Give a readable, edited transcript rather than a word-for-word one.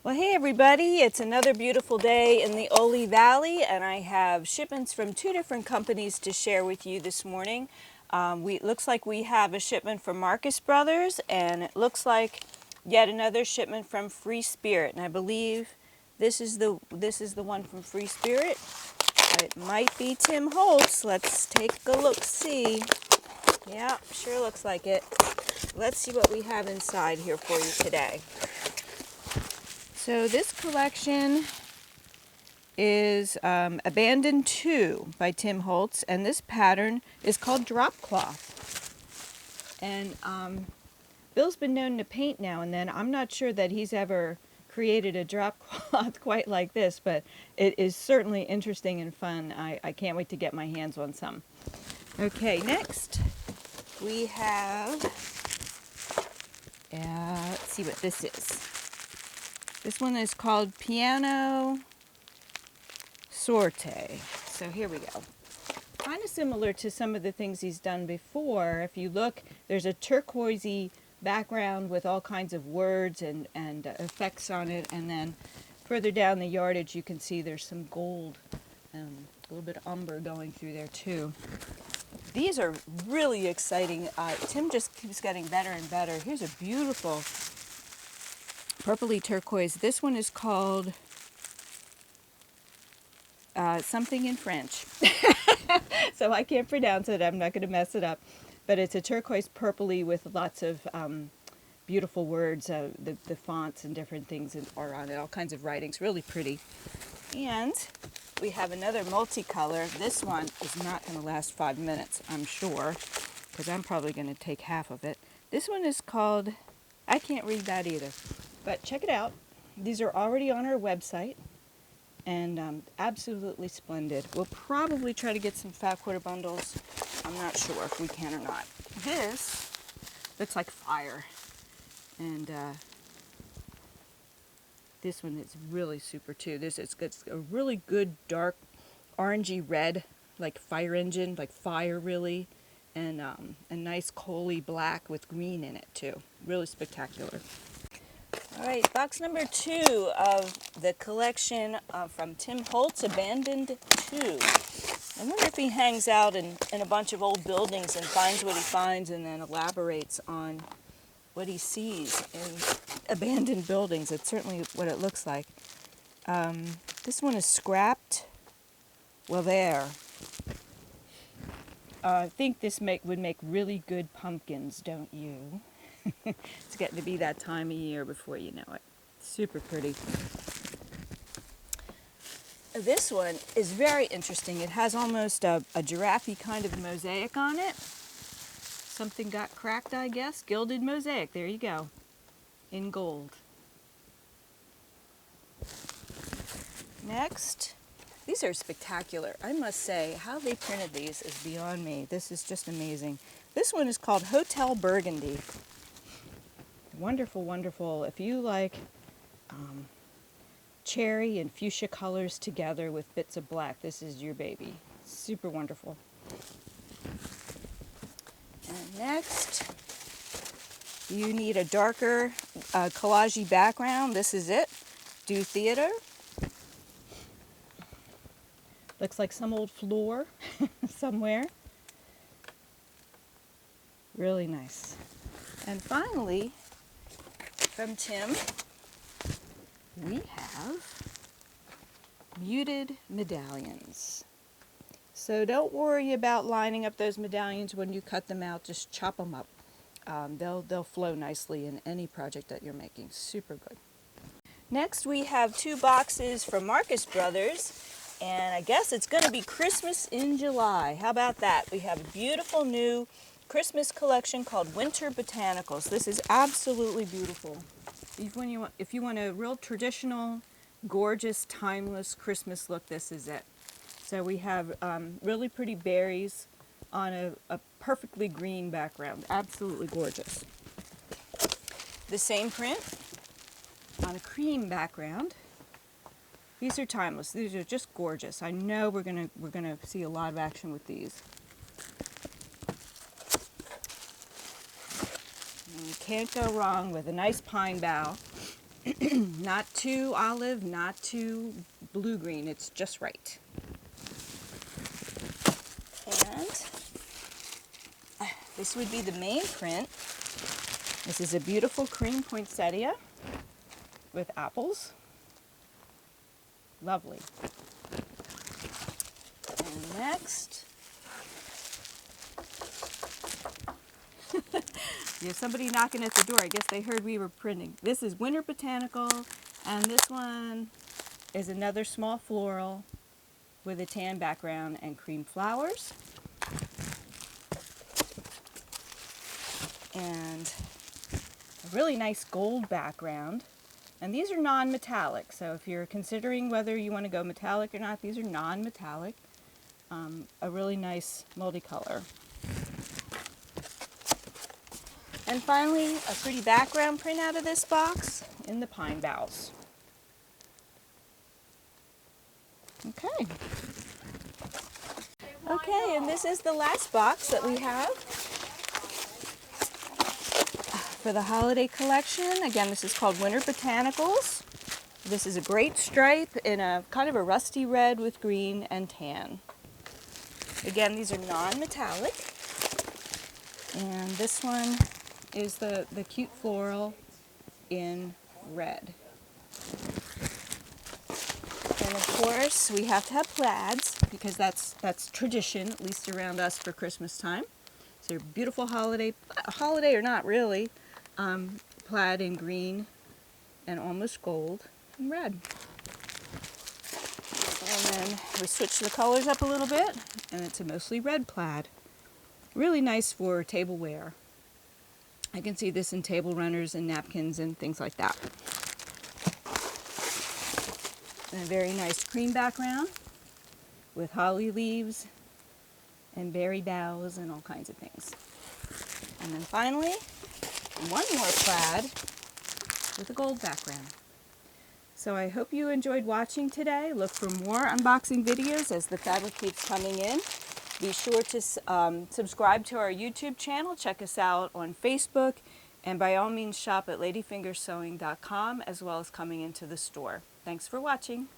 Well, hey everybody, it's another beautiful day in the Ole Valley, and I have shipments from two different companies to share with you this morning. It looks like we have a shipment from Marcus Brothers, and it looks like yet another shipment from Free Spirit. And I believe this is the one from Free Spirit. It might be Tim Holtz. Let's take a look, see. Yeah, sure looks like it. Let's see what we have inside here for you today. So this collection is Abandoned 2 by Tim Holtz, and this pattern is called Drop Cloth. And Bill's been known to paint now and then. I'm not sure that he's ever created a drop cloth quite like this, but it is certainly interesting and fun. I can't wait to get my hands on some. Okay, next we have, let's see what this is. This one is called Piano Sorte. So here we go. Kind of similar to some of the things he's done before. If you look, there's a turquoisey background with all kinds of words and effects on it. And then further down the yardage, you can see there's some gold and a little bit of umber going through there too. These are really exciting. Tim just keeps getting better and better. Here's a beautiful purpley turquoise. This one is called something in French. So I can't pronounce it. I'm not going to mess it up. But it's a turquoise purpley with lots of beautiful words. The fonts and different things are on it. All kinds of writings. Really pretty. And we have another multicolor. This one is not going to last 5 minutes, I'm sure, because I'm probably going to take half of it. This one is called, I can't read that either. But check it out. These are already on our website, and absolutely splendid. We'll probably try to get some fat quarter bundles. I'm not sure if we can or not. This looks like fire, and this one is really super too. It's a really good dark orangey red, like fire engine, like fire really, and a nice coaly black with green in it too. Really spectacular. All right, box number 2 of the collection from Tim Holtz, Abandoned 2. I wonder if he hangs out in a bunch of old buildings and finds what he finds and then elaborates on what he sees in abandoned buildings. It's certainly what it looks like. This one is scrapped. Well, there. I think this would make really good pumpkins, don't you? It's getting to be that time of year before you know it. Super pretty. This one is very interesting. It has almost a giraffe-y kind of mosaic on it. Something got cracked, I guess. Gilded mosaic. There you go. In gold. Next. These are spectacular. I must say, how they printed these is beyond me. This is just amazing. This one is called Hotel Burgundy. Wonderful, wonderful. If you like cherry and fuchsia colors together with bits of black, this is your baby. Super wonderful. And next, you need a darker collagey background. This is it. Do Theater. Looks like some old floor somewhere. Really nice. And finally, from Tim, we have muted medallions. So don't worry about lining up those medallions when you cut them out. Just chop them up. They'll flow nicely in any project that you're making. Super good. Next, we have 2 boxes from Marcus Brothers. And I guess it's going to be Christmas in July. How about that? We have a beautiful new Christmas collection called Winter Botanicals. This is absolutely beautiful. If you want a real traditional, gorgeous, timeless Christmas look, this is it. So we have really pretty berries on a perfectly green background. Absolutely gorgeous. The same print on a cream background. These are timeless. These are just gorgeous. I know we're gonna see a lot of action with these. And you can't go wrong with a nice pine bough Not too olive, not too blue-green. It's just right. And this would be the main print. This is a beautiful cream poinsettia with apples. Lovely. And next, you have somebody knocking at the door. I guess they heard we were printing. This is Winter Botanical, and this one is another small floral with a tan background and cream flowers. And a really nice gold background. And these are non-metallic, so if you're considering whether you want to go metallic or not, these are non-metallic. A really nice multicolor. And finally, a pretty background print out of this box in the pine boughs. Okay. Okay, and this is the last box that we have for the holiday collection. Again, this is called Winter Botanicals. This is a great stripe in a kind of a rusty red with green and tan. Again, these are non-metallic. And this one is the cute floral in red. And of course, we have to have plaids because that's tradition, at least around us for Christmas time. So beautiful holiday or not really, plaid in green and almost gold and red. And then we switch the colors up a little bit, and it's a mostly red plaid. Really nice for tableware. I can see this in table runners and napkins and things like that. And a very nice cream background with holly leaves and berry boughs and all kinds of things. And then finally, one more plaid with a gold background. So I hope you enjoyed watching today. Look for more unboxing videos as the fabric keeps coming in. Be sure to subscribe to our YouTube channel. Check us out on Facebook. And by all means, shop at ladyfingersewing.com as well as coming into the store. Thanks for watching.